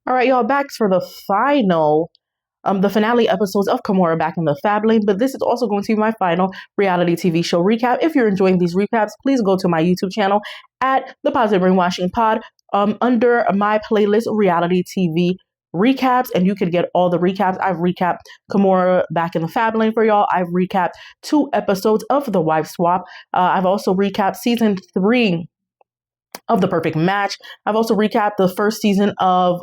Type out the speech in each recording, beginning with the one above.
All right, y'all, back for the finale episodes of Kimora Back in the Fab Lane, but this is also going to be my final reality TV show recap. If you're enjoying these recaps, please go to my YouTube channel at The Positive Brainwashing Pod under my playlist Reality TV Recaps, and you can get all the recaps. I've recapped Kimora Back in the Fab Lane for y'all. I've recapped 2 episodes of The Wife Swap. I've also recapped season 3 of The Perfect Match. I've also recapped the first season of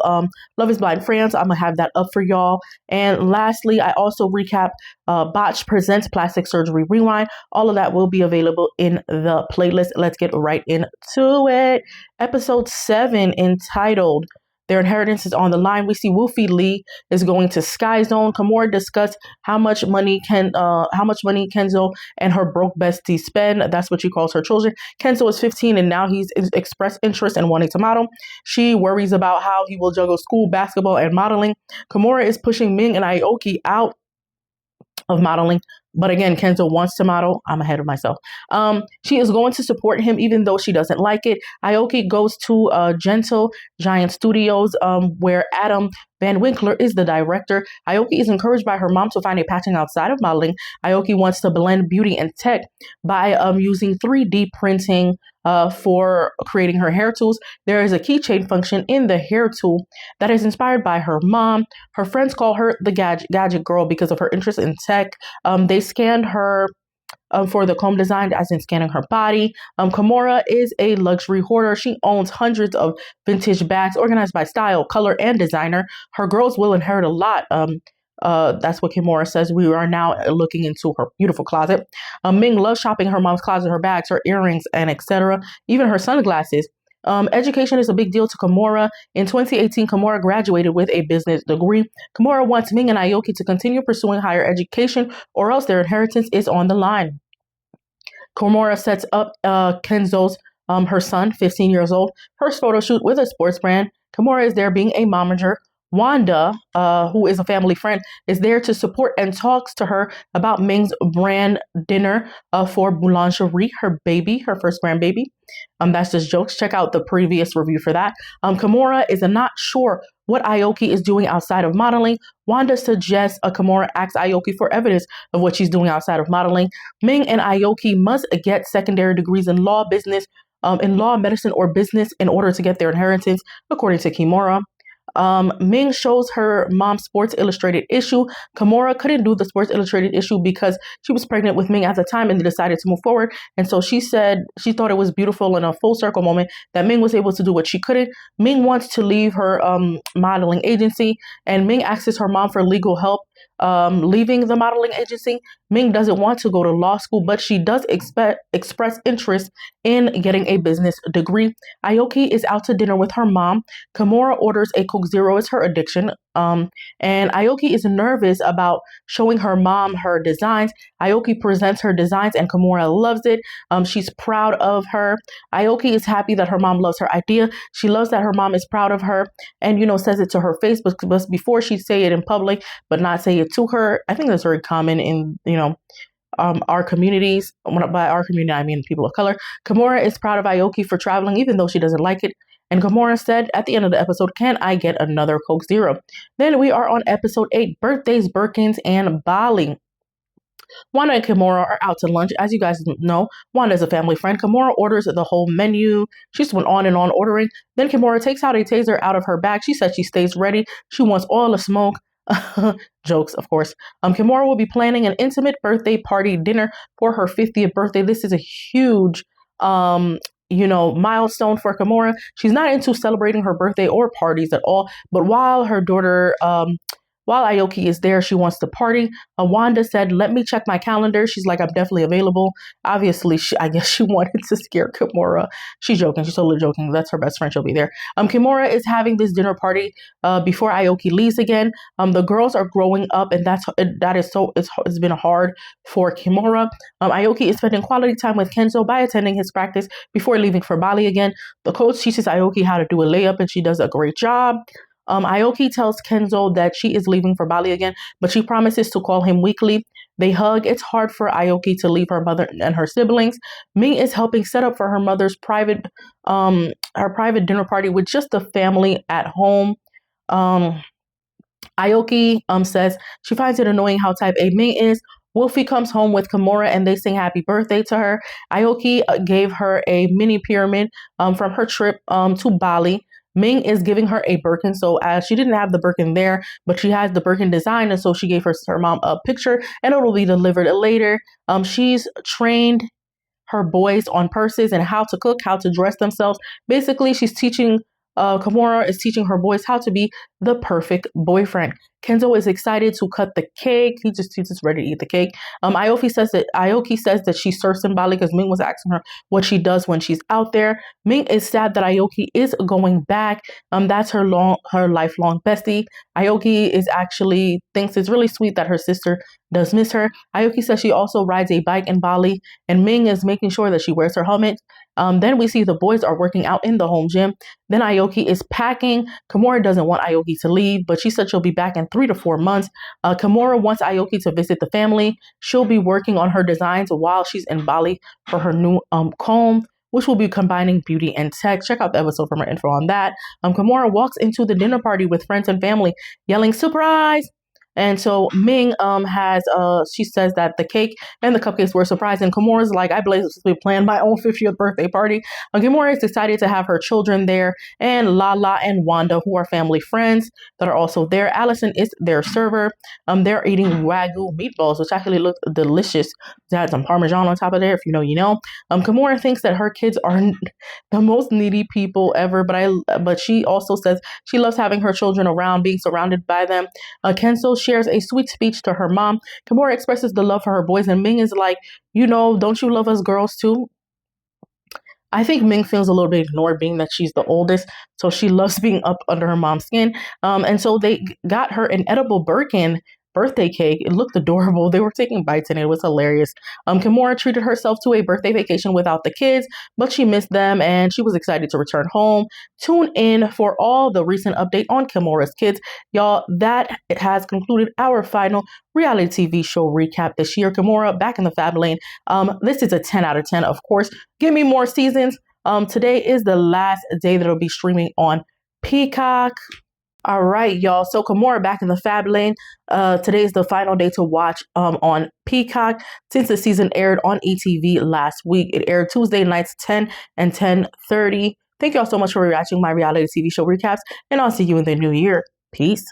Love is Blind France. I'm going to have that up for y'all. And lastly, I also recap Botch Presents Plastic Surgery Rewind. All of that will be available in the playlist. Let's get right into it. Episode 7, entitled Their Inheritance is on the Line. We see Wolfie Lee is going to Sky Zone. Kimora discuss how much money Kenzo and her broke bestie spend. That's what she calls her children. Kenzo is 15 and now he's expressed interest in wanting to model. She worries about how he will juggle school, basketball, and modeling. Kimora is pushing Ming and Aoki out of modeling. But again, Kenzo wants to model. I'm ahead of myself. She is going to support him even though she doesn't like it. Aoki goes to Gentle Giant Studios where Adam Van Winkler is the director. Aoki is encouraged by her mom to find a passion outside of modeling. Aoki wants to blend beauty and tech by using 3D printing for creating her hair tools. There is a keychain function in the hair tool that is inspired by her mom. Her friends call her the gadget girl because of her interest in tech. They scanned her for the comb design, as in scanning her body. Kimora is a luxury hoarder. She owns hundreds of vintage bags organized by style, color, and designer. Her girls will inherit a lot. That's what Kimora says. We are now looking into her beautiful closet. Ming loves shopping her mom's closet, her bags, her earrings, and etc. Even her sunglasses. Education is a big deal to Kimora. In 2018, Kimora graduated with a business degree. Kimora wants Ming and Aoki to continue pursuing higher education or else their inheritance is on the line. Kimora sets up Kenzo's, her son, 15 years old, first photo shoot with a sports brand. Kimora is there being a momager. Wanda, who is a family friend, is there to support and talks to her about Ming's brand dinner for Boulangerie, her baby, her first grandbaby. That's just jokes. Check out the previous review for that. Kimora is not sure what Aoki is doing outside of modeling. Wanda suggests Kimora asks Aoki for evidence of what she's doing outside of modeling. Ming and Aoki must get secondary degrees in law, medicine, or business in order to get their inheritance, according to Kimora. Ming shows her mom Sports Illustrated issue. Kimora couldn't do the Sports Illustrated issue because she was pregnant with Ming at the time and they decided to move forward. And so she said she thought it was beautiful in a full circle moment that Ming was able to do what she couldn't. Ming wants to leave her modeling agency, and Ming asks her mom for legal help leaving the modeling agency. Ming doesn't want to go to law school, but she does express interest in getting a business degree. Aoki is out to dinner with her mom. Kimora orders a Coke Zero as her addiction. And Aoki is nervous about showing her mom her designs. Aoki presents her designs and Kimora loves it. She's proud of her. Aoki is happy that her mom loves her idea. She loves that her mom is proud of her and, says it to her face, but before she say it in public, but not say it to her. I think that's very common in, our communities. By our community, I mean people of color. Kimora is proud of Aoki for traveling, even though she doesn't like it. And Kimora said at the end of the episode, "Can I get another Coke Zero?" Then we are on episode 8, Birthdays, Birkins, and Bali. Wanda and Kimora are out to lunch. As you guys know, Wanda is a family friend. Kimora orders the whole menu. She just went on and on ordering. Then Kimora takes out a taser out of her bag. She says she stays ready. She wants all the smoke. Jokes, of course. Kimora will be planning an intimate birthday party dinner for her 50th birthday. This is a huge milestone for Kimora. She's not into celebrating her birthday or parties at all. But while her daughter, while Aoki is there, she wants to party. Wanda said, "Let me check my calendar." She's like, "I'm definitely available." Obviously, I guess she wanted to scare Kimora. She's joking. She's totally joking. That's her best friend. She'll be there. Kimora is having this dinner party before Aoki leaves again. The girls are growing up, and it's been hard for Kimora. Aoki is spending quality time with Kenzo by attending his practice before leaving for Bali again. The coach teaches Aoki how to do a layup, and she does a great job. Aoki tells Kenzo that she is leaving for Bali again, but she promises to call him weekly. They hug. It's hard for Aoki to leave her mother and her siblings. Ming is helping set up for her mother's private dinner party with just the family at home. Aoki says she finds it annoying how type A Ming is. Wolfie comes home with Kimora and they sing happy birthday to her. Aoki gave her a mini pyramid from her trip to Bali. Ming is giving her a Birkin, so as she didn't have the Birkin there, but she has the Birkin design, and so she gave her mom a picture, and it will be delivered later. She's trained her boys on purses and how to cook, how to dress themselves. Basically, she's teaching Kimora is teaching her boys how to be the perfect boyfriend. Kenzo is excited to cut the cake. He's just ready to eat the cake. Aoki says that she surfs in Bali because Ming was asking her what she does when she's out there. Ming is sad that Aoki is going back. That's her lifelong bestie. Aoki is actually thinks it's really sweet that her sister does miss her. Aoki says she also rides a bike in Bali, and Ming is making sure that she wears her helmet. Then we see the boys are working out in the home gym. Then Aoki is packing. Kimora doesn't want Aoki to leave, but she said she'll be back in 3 to 4 months. Kimora wants Aoki to visit the family. She'll be working on her designs while she's in Bali for her new comb, which will be combining beauty and tech. Check out the episode for more info on that. Kimora walks into the dinner party with friends and family, yelling, "Surprise!" And so Ming she says that the cake and the cupcakes were a surprise. And Kimora's like, I basically planned my own 50th birthday party. Kimora is excited to have her children there, and Lala and Wanda, who are family friends, that are also there. Allison is their server. They're eating Wagyu meatballs, which actually look delicious. They had some Parmesan on top of there. If you know, you know. Kimora thinks that her kids are the most needy people ever, but she also says she loves having her children around, being surrounded by them. Kenzo shares a sweet speech to her mom. Kimora expresses the love for her boys, and Ming is like, don't you love us girls too? I think Ming feels a little bit ignored being that she's the oldest, so she loves being up under her mom's skin. And so they got her an edible Birkin birthday cake. It looked adorable. They were taking bites and it was hilarious. Kimora treated herself to a birthday vacation without the kids, but she missed them and she was excited to return home. Tune in for all the recent update on Kimora's kids. Y'all, that has concluded our final reality TV show recap this year. Kimora Back in the Fab Lane. This is a 10 out of 10, of course. Give me more seasons. Today is the last day that it'll be streaming on Peacock. All right, y'all. So Kimora Back in the Fab Lane. Today is the final day to watch on Peacock since the season aired on ETV last week. It aired Tuesday nights 10 and 10:30. Thank y'all so much for watching my reality TV show recaps, and I'll see you in the new year. Peace.